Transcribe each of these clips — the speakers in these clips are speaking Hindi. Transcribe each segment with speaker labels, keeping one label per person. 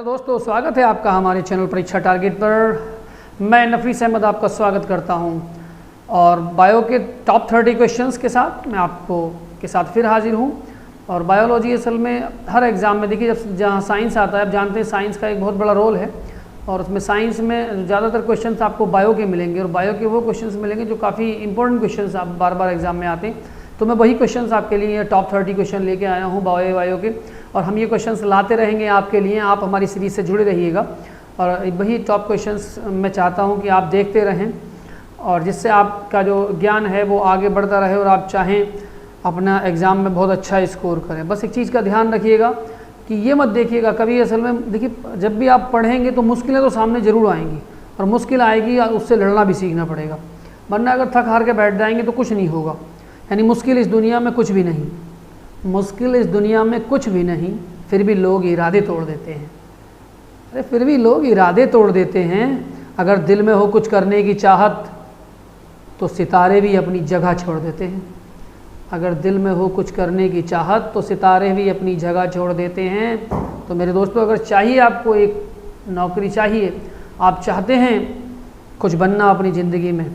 Speaker 1: दोस्तों, स्वागत है आपका हमारे चैनल परीक्षा टारगेट पर। मैं नफीस अहमद आपका स्वागत करता हूं और बायो के टॉप 30 क्वेश्चंस के साथ मैं आपको के साथ फिर हाजिर हूं। और बायोलॉजी असल में हर एग्ज़ाम में देखिए, जब जहां साइंस आता है, आप जानते हैं साइंस का एक बहुत बड़ा रोल है और उसमें साइंस में ज़्यादातर क्वेश्चंस आपको बायो के मिलेंगे और बायो के वो क्वेश्चंस मिलेंगे जो काफ़ी इंपॉर्टेंट क्वेश्चंस आप बार बार एग्जाम में आते हैं। तो मैं वही क्वेश्चंस आपके लिए टॉप 30 क्वेश्चन लेके आया हूँ बायो के, और हम ये क्वेश्चंस लाते रहेंगे आपके लिए। आप हमारी सीरीज़ से जुड़े रहिएगा और वही टॉप क्वेश्चंस मैं चाहता हूँ कि आप देखते रहें और जिससे आपका जो ज्ञान है वो आगे बढ़ता रहे और आप चाहें अपना एग्ज़ाम में बहुत अच्छा स्कोर करें। बस एक चीज़ का ध्यान रखिएगा कि ये मत देखिएगा कभी, असल में देखिए जब भी आप पढ़ेंगे तो मुश्किलें तो सामने ज़रूर आएंगी और मुश्किल आएगी, उससे लड़ना भी सीखना पड़ेगा, वरना अगर थक हार के बैठ जाएंगे तो कुछ नहीं होगा। यानी मुश्किल इस दुनिया में कुछ भी नहीं, मुश्किल इस दुनिया में कुछ भी नहीं, फिर भी लोग इरादे तोड़ देते हैं। अरे फिर भी लोग इरादे तोड़ देते हैं। अगर दिल में हो कुछ करने की चाहत तो सितारे भी अपनी जगह छोड़ देते हैं। अगर दिल में हो कुछ करने की चाहत तो सितारे भी अपनी जगह छोड़ देते हैं। तो मेरे दोस्तों, अगर चाहिए आपको एक नौकरी चाहिए, आप चाहते हैं कुछ बनना अपनी ज़िंदगी में,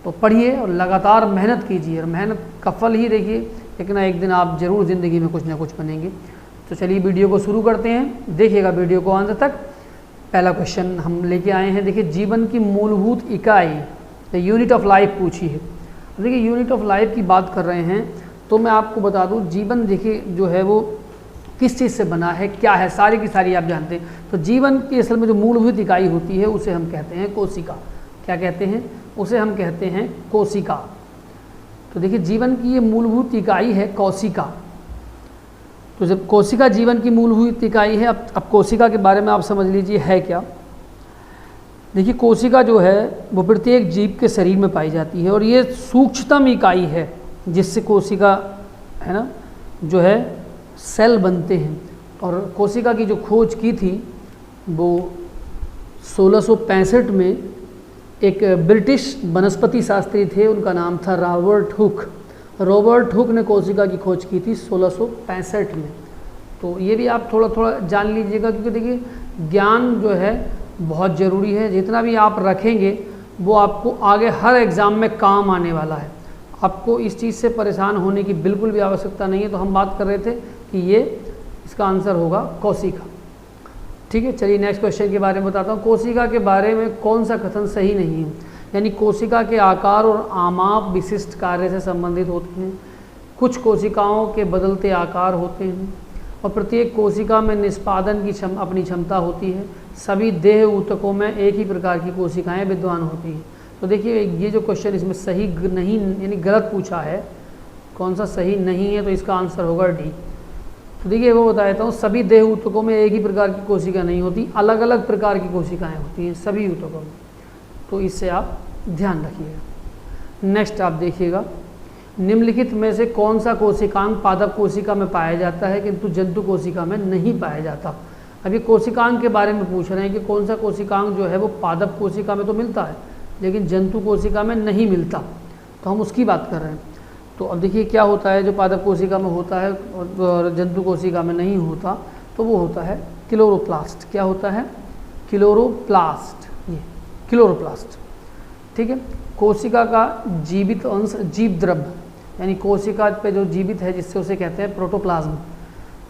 Speaker 1: तो पढ़िए और लगातार मेहनत कीजिए और मेहनत का फल ही देखिए, एक ना एक दिन आप ज़रूर ज़िंदगी में कुछ ना कुछ बनेंगे। तो चलिए वीडियो को शुरू करते हैं, देखिएगा वीडियो को अंत तक। पहला क्वेश्चन हम लेके आए हैं, देखिए जीवन की मूलभूत इकाई, द यूनिट ऑफ लाइफ पूछी है। देखिए यूनिट ऑफ लाइफ की बात कर रहे हैं तो मैं आपको बता दूं, जीवन देखिए जो है वो किस चीज़ से बना है, क्या है, सारी की सारी आप जानते हैं। तो जीवन की असल में जो मूलभूत इकाई होती है उसे हम कहते हैं कोशिका। क्या कहते हैं? उसे हम कहते हैं कोशिका। तो देखिए जीवन की ये मूलभूत इकाई है कोशिका। तो जब कोशिका जीवन की मूलभूत इकाई है, अब कोशिका के बारे में आप समझ लीजिए है क्या। देखिए कोशिका जो है वो प्रत्येक जीव के शरीर में पाई जाती है और ये सूक्ष्मतम इकाई है जिससे कोशिका है ना जो है सेल बनते हैं। और कोशिका की जो खोज की थी वो 1665 में एक ब्रिटिश वनस्पति शास्त्री थे, उनका नाम था रॉबर्ट हुक। रॉबर्ट हुक ने कोशिका की खोज की थी 1665 में। तो ये भी आप थोड़ा थोड़ा जान लीजिएगा, क्योंकि देखिए ज्ञान जो है बहुत ज़रूरी है। जितना भी आप रखेंगे वो आपको आगे हर एग्ज़ाम में काम आने वाला है। आपको इस चीज़ से परेशान होने की बिल्कुल भी आवश्यकता नहीं है। तो हम बात कर रहे थे कि ये इसका आंसर होगा कोशिका। ठीक है, चलिए नेक्स्ट क्वेश्चन के बारे में बताता हूँ। कोशिका के बारे में कौन सा कथन सही नहीं है? यानी कोशिका के आकार और आमाप विशिष्ट कार्य से संबंधित होते हैं। कुछ कोशिकाओं के बदलते आकार होते हैं और प्रत्येक कोशिका में निष्पादन की अपनी क्षमता होती है। सभी देह ऊतकों में एक ही प्रकार की कोशिकाएं विद्यमान होती हैं। तो देखिए ये जो क्वेश्चन इसमें सही नहीं यानी गलत पूछा है, कौन सा सही नहीं है, तो इसका आंसर होगा डी। तो देखिए वो बताता हूँ, सभी देह ऊतकों में एक ही प्रकार की कोशिका नहीं होती, अलग अलग प्रकार की कोशिकाएं होती हैं सभी ऊतकों में। तो इससे आप ध्यान रखिएगा। नेक्स्ट आप देखिएगा, निम्नलिखित में से कौन सा कोशिकांग पादप कोशिका में पाया जाता है किंतु जंतु कोशिका में नहीं पाया जाता? अभी कोशिकांग के बारे में पूछ रहे हैं कि कौन सा कोशिकांग जो है वो पादप कोशिका में तो मिलता है लेकिन जंतु कोशिका में नहीं मिलता, तो हम उसकी बात कर रहे हैं। तो अब देखिए क्या होता है जो पादप कोशिका में होता है और जंतु कोशिका में नहीं होता, तो वो होता है क्लोरोप्लास्ट। क्या होता है? क्लोरोप्लास्ट, ये क्लोरोप्लास्ट। ठीक है, कोशिका का जीवित अंश जीव द्रव्य, यानी कोशिका पे जो जीवित है जिससे उसे कहते हैं प्रोटोप्लाज्म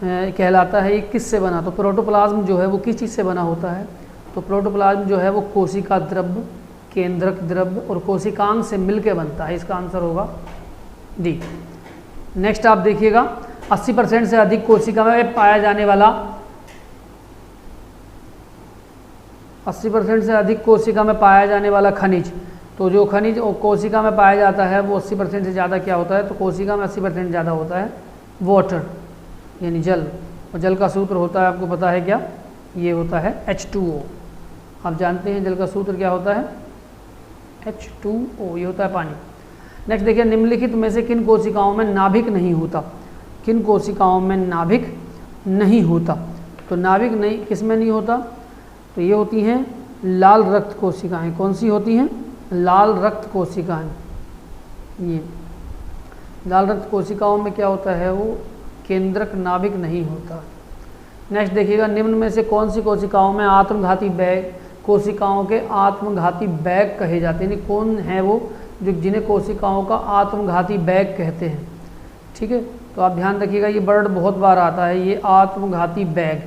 Speaker 1: कहलाता है। ये किससे बना? तो प्रोटोप्लाज्म जो है वो किस चीज़ से बना होता है? तो प्रोटोप्लाज्म जो है वो कोशिका द्रव्य, केंद्रक द्रव्य और कोशिकांग से मिलकर बनता है। इसका आंसर होगा डी। नेक्स्ट आप देखिएगा, 80% से अधिक कोशिका में पाया जाने वाला 80% से अधिक कोशिका में पाया जाने वाला खनिज। तो जो खनिज कोशिका में पाया जाता है वो 80% से ज़्यादा क्या होता है? तो कोशिका में 80% ज़्यादा होता है वाटर, यानी जल। और जल का सूत्र होता है, आपको पता है क्या? ये होता है H2O। आप जानते हैं जल का सूत्र क्या होता है? H2O, ये होता है पानी। नेक्स्ट देखिए, निम्नलिखित में से किन कोशिकाओं में नाभिक नहीं होता? किन कोशिकाओं में नाभिक नहीं होता? तो नाभिक नहीं किस में नहीं होता? तो ये होती हैं लाल रक्त कोशिकाएं। कौन सी होती हैं? लाल रक्त कोशिकाएं। ये लाल रक्त कोशिकाओं में क्या होता है? वो केंद्रक नाभिक नहीं होता। नेक्स्ट देखिएगा, निम्न में से कौन सी कोशिकाओं में आत्मघाती बैग, कोशिकाओं के आत्मघाती बैग कहे जाते हैं, यानी कौन है वो जो जिन्हें कोशिकाओं का आत्मघाती बैग कहते हैं। ठीक है, तो आप ध्यान रखिएगा, ये वर्ड बहुत बार आता है, ये आत्मघाती बैग।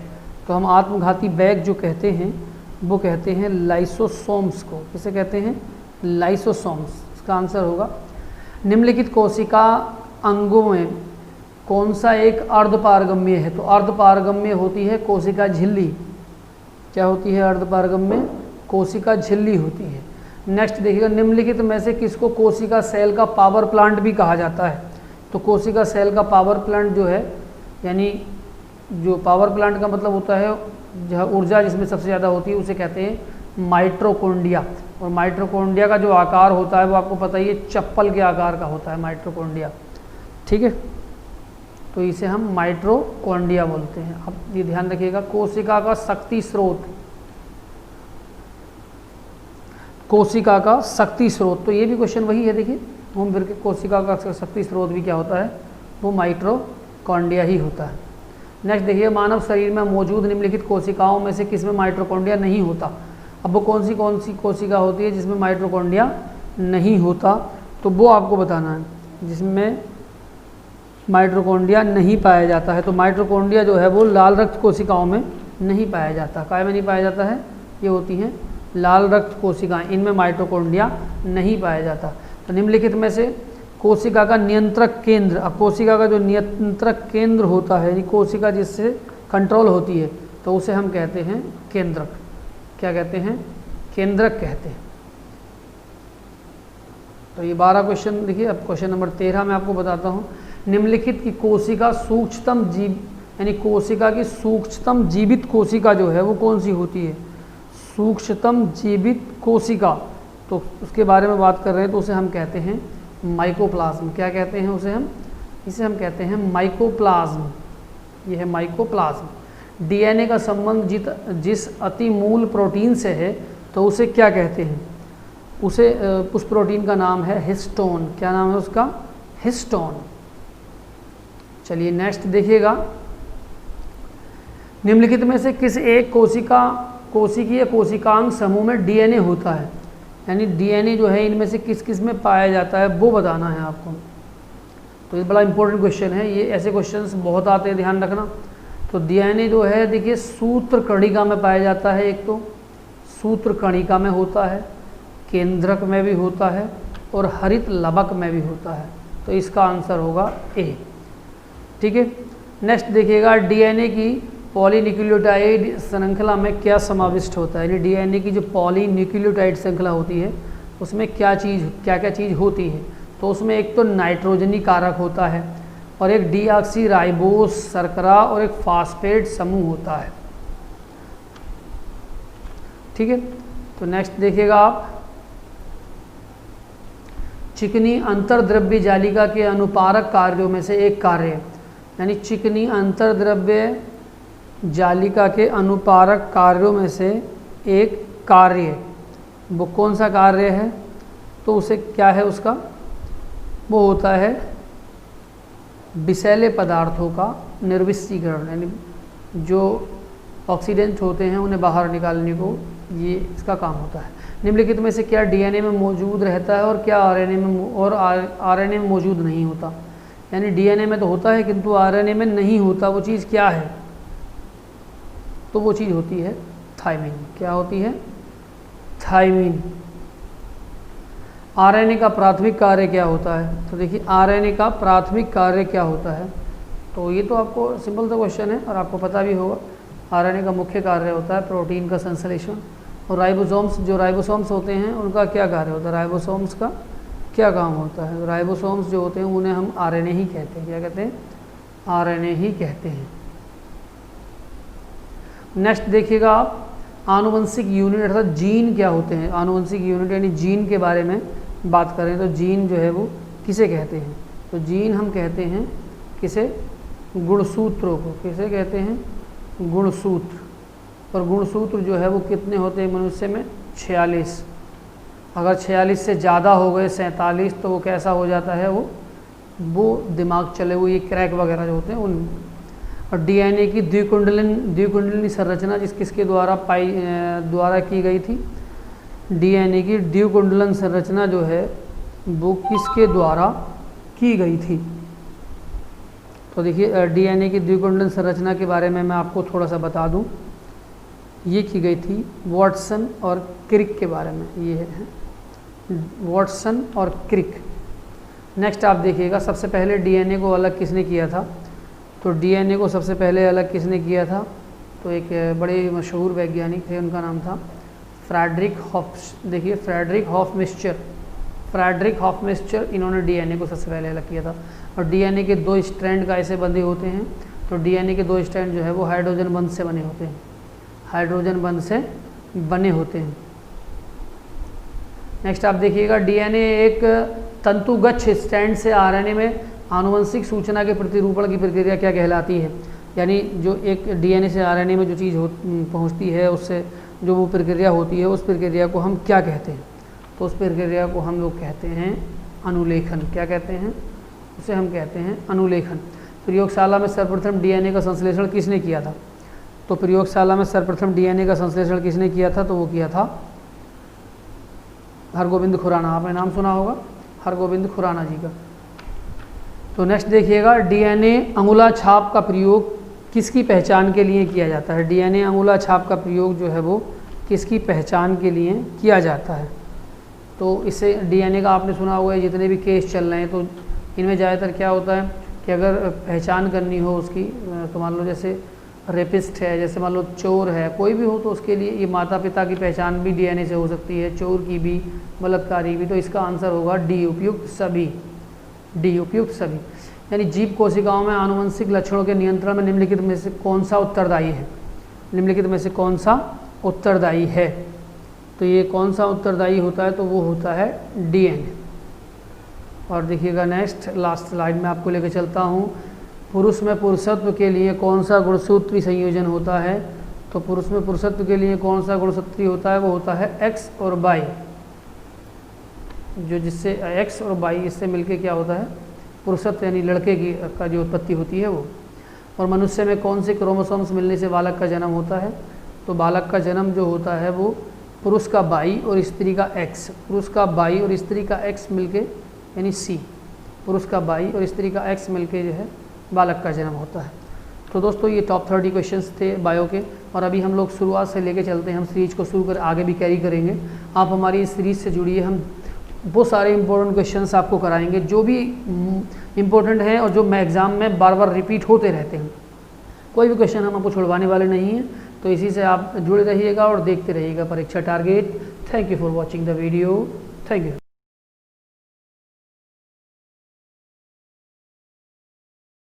Speaker 1: तो हम आत्मघाती बैग जो कहते हैं वो कहते हैं लाइसोसोम्स को। किसे कहते हैं? लाइसोसोम्स। इसका आंसर होगा, निम्नलिखित कोशिका अंगों में कौन सा एक अर्धपारगम्य है? तो अर्धपारगम्य होती है कोशिका झिल्ली। क्या होती है अर्धपारगम्य? कोशिका झिल्ली होती है। नेक्स्ट देखिएगा, निम्नलिखित में से किसको कोशिका सेल का पावर प्लांट भी कहा जाता है? तो कोशिका सेल का पावर प्लांट जो है, यानी जो पावर प्लांट का मतलब होता है जहाँ ऊर्जा जिसमें सबसे ज़्यादा होती है, उसे कहते हैं माइटोकॉन्ड्रिया। और माइटोकॉन्ड्रिया का जो आकार होता है वो आपको पता ही है, चप्पल के आकार का होता है माइटोकॉन्ड्रिया। ठीक है, तो इसे हम माइटोकॉन्ड्रिया बोलते हैं। अब ये ध्यान रखिएगा, कोशिका का शक्ति स्रोत, कोशिका का शक्ति स्रोत, तो ये भी क्वेश्चन वही है। देखिए घूम फिर के, कोशिका का शक्ति स्रोत भी क्या होता है? वो माइटोकॉन्ड्रिया ही होता है। नेक्स्ट देखिए, मानव शरीर में मौजूद निम्नलिखित कोशिकाओं में से किसमें माइटोकॉन्ड्रिया नहीं होता? अब वो कौन सी कोशिका होती है जिसमें माइटोकॉन्ड्रिया नहीं होता? तो वो आपको बताना है, जिसमें माइटोकॉन्ड्रिया नहीं पाया जाता है। तो माइटोकॉन्ड्रिया जो है वो लाल रक्त कोशिकाओं में नहीं पाया जाता। काय में नहीं पाया जाता है? ये होती हैं लाल रक्त कोशिकाएं, इनमें माइटोकॉन्ड्रिया नहीं पाया जाता। तो निम्नलिखित में से कोशिका का नियंत्रक केंद्र, अब कोशिका का जो नियंत्रक केंद्र होता है, यानी कोशिका जिससे कंट्रोल होती है, तो उसे हम कहते हैं केंद्रक। क्या कहते हैं? केंद्रक कहते हैं। तो ये 12 क्वेश्चन देखिए। अब क्वेश्चन नंबर 13 मैं आपको बताता हूँ, निम्नलिखित की कोशिका सूक्ष्मतम जीव, यानी कोशिका की सूक्ष्मतम जीवित कोशिका जो है वो कौन सी होती है? सूक्ष्मतम जीवित कोशिका, तो उसके बारे में बात कर रहे हैं, तो उसे हम कहते हैं माइकोप्लाज्म। क्या कहते हैं उसे हम? इसे हम कहते हैं माइकोप्लाज्म। ये है माइकोप्लाज्म। डीएनए का संबंध जिस अति मूल प्रोटीन से है, तो उसे क्या कहते हैं? उसे उस प्रोटीन का नाम है हिस्टोन। क्या नाम है उसका? हिस्टोन। चलिए नेक्स्ट देखिएगा, निम्नलिखित में से किस एक कोशिकीय कोशिकांग समूह में डीएनए होता है? यानी डीएनए जो है इनमें से किस किस में पाया जाता है वो बताना है आपको। तो ये बड़ा इंपॉर्टेंट क्वेश्चन है, ये ऐसे क्वेश्चंस बहुत आते हैं, ध्यान रखना। तो डीएनए जो है देखिए सूत्र कणिका में पाया जाता है, एक तो सूत्र कणिका में होता है, केंद्रक में भी होता है और हरित लवक में भी होता है। तो इसका आंसर होगा ए। ठीक है, नेक्स्ट देखिएगा, डीएनए की पॉलीन्यूक्लियोटाइड श्रृंखला में क्या समाविष्ट होता है? यानी डीएनए की जो पॉलीन्यूक्लियोटाइड श्रृंखला होती है उसमें क्या क्या चीज़ होती है? तो उसमें एक तो नाइट्रोजनी कारक होता है और एक डीऑक्सी राइबोस शर्करा और एक फास्फेट समूह होता है। ठीक है, तो नेक्स्ट देखिएगा आप, चिकनी अंतर्द्रव्य जालिका के अनुपारक कार्यों में से एक कार्य, यानी चिकनी अंतर्द्रव्य जालिका के अनुपारक कार्यों में से एक कार्य, वो कौन सा कार्य है? तो उसे क्या है उसका? वो होता है विषैले पदार्थों का निर्विष्टीकरण, यानी जो ऑक्सीडेंट होते हैं उन्हें बाहर निकालने को ये इसका काम होता है। निम्नलिखित में से क्या डीएनए में मौजूद रहता है और क्या आरएनए में मौजूद नहीं होता? यानी डीएनए में तो होता है किंतु आरएनए में नहीं होता, वो चीज़ क्या है? तो वो चीज़ होती है थायमिन। क्या होती है? थायमिन। आरएनए का प्राथमिक कार्य क्या होता है? तो देखिए आरएनए का प्राथमिक कार्य क्या होता है? तो ये तो आपको सिंपल सा क्वेश्चन है और आपको पता भी होगा। आरएनए का मुख्य कार्य होता है प्रोटीन का संश्लेषण। और राइबोसोम्स होते हैं उनका क्या कार्य होता है? राइबोसोम्स का क्या काम होता है? राइबोसोम्स जो होते हैं उन्हें हम आरएनए ही कहते हैं। क्या कहते हैं? आरएनए ही कहते हैं। नेक्स्ट देखिएगा आप, आनुवंशिक यूनिट अर्थात जीन क्या होते हैं? आनुवंशिक यूनिट यानी जीन के बारे में बात करें तो जीन जो है वो किसे कहते हैं? तो जीन हम कहते हैं किसे? गुणसूत्रों को। किसे कहते हैं? गुणसूत्र। और गुणसूत्र जो है वो कितने होते हैं मनुष्य में? 46। अगर 46 से ज़्यादा हो गए 47 तो वो कैसा हो जाता है? वो दिमाग चले हुए ये क्रैक वगैरह जो होते हैं उन। और डीएनए की द्विकुंडलिनी संरचना किसके द्वारा की गई थी? डीएनए की द्विकुंडलन संरचना जो है वो किसके द्वारा की गई थी? तो देखिए डीएनए की द्विकुंडलन संरचना के बारे में मैं आपको थोड़ा सा बता दूं। ये की गई थी वाटसन और क्रिक के बारे में। ये है वाटसन और क्रिक। नेक्स्ट आप देखिएगा, सबसे पहले डीएनए को अलग किसने किया था? तो डीएनए को सबसे पहले अलग किसने किया था? तो एक बड़े मशहूर वैज्ञानिक थे, उनका नाम था फ्रेडरिक हॉफमैस्टर। इन्होंने डीएनए को सबसे पहले अलग किया था। और डीएनए के 2 स्ट्रैंड कैसे बंधे होते हैं? तो डीएनए के 2 स्ट्रैंड जो है वो हाइड्रोजन बंध से बने होते हैं, हाइड्रोजन बंध से बने होते हैं। नेक्स्ट आप देखिएगा, डीएनए एक तंतुगच्छ स्ट्रैंड से आरएनए में आनुवंशिक सूचना के प्रतिरूपण की प्रक्रिया क्या कहलाती है? यानी जो एक डीएनए से आरएनए में जो चीज़ पहुंचती है, उससे जो वो प्रक्रिया होती है, उस प्रक्रिया को हम क्या कहते हैं? तो उस प्रक्रिया को हम लोग कहते हैं अनुलेखन। क्या कहते हैं? उसे हम कहते हैं अनुलेखन। प्रयोगशाला में सर्वप्रथम डीएनए का संश्लेषण किसने किया था? तो प्रयोगशाला में सर्वप्रथम डीएनए का संश्लेषण किसने किया था? तो वो किया था हरगोविंद खुराना। आपने नाम सुना होगा हरगोविंद खुराना जी का। तो नेक्स्ट देखिएगा, डीएनए अंगुला छाप का प्रयोग किसकी पहचान के लिए किया जाता है? डीएनए अंगुला छाप का प्रयोग जो है वो किसकी पहचान के लिए किया जाता है? तो इससे डीएनए का आपने सुना होगा, जितने भी केस चल रहे हैं तो इनमें ज़्यादातर क्या होता है कि अगर पहचान करनी हो उसकी, तो मान लो जैसे रेपिस्ट है, जैसे मान लो चोर है, कोई भी हो, तो उसके लिए ये माता पिता की पहचान भी डीएनए से हो सकती है, चोर की भी, बलात्कारी भी। तो इसका आंसर होगा डी, उपयुक्त सभी। डी, उपयुक्त सभी। यानी जीव कोशिकाओं में आनुवंशिक लक्षणों के नियंत्रण में निम्नलिखित में से कौन सा उत्तरदायी है? निम्नलिखित में से कौन सा उत्तरदायी है? तो ये कौन सा उत्तरदायी होता है? तो वो होता है डीएनए। और देखिएगा नेक्स्ट लास्ट स्लाइड में आपको लेकर चलता हूँ। पुरुष में पुरुषत्व के लिए कौन सा गुणसूत्री संयोजन होता है? तो पुरुष में पुरुषत्व के लिए कौन सा गुणसूत्री होता है? वो होता है एक्स और वाई। जो जिससे एक्स और वाई इससे मिलके क्या होता है? पुरुषत्व यानी लड़के की का जो उत्पत्ति होती है वो। और मनुष्य में कौन से क्रोमोसोम्स मिलने से बालक का जन्म होता है? तो बालक का जन्म जो होता है वो पुरुष का वाई और स्त्री का एक्स, पुरुष का वाई और स्त्री का एक्स मिलके यानी सी, पुरुष का वाई और स्त्री का एक्स मिलके जो है बालक का जन्म होता है। तो दोस्तों ये टॉप 30 क्वेश्चंस थे बायो के। और अभी हम लोग शुरुआत से लेके चलते हैं, हम सीरीज को शुरू कर आगे भी कैरी करेंगे। आप हमारी इस सीरीज से जुड़िए, हम वो सारे इंपॉर्टेंट क्वेश्चंस आपको कराएंगे जो भी इम्पोर्टेंट हैं और जो मैं एग्ज़ाम में बार बार रिपीट होते रहते हैं। कोई भी क्वेश्चन हम आपको छुड़वाने वाले नहीं हैं। तो इसी से आप जुड़े रहिएगा और देखते रहिएगा परीक्षा target. Thank you for watching the video. Thank you.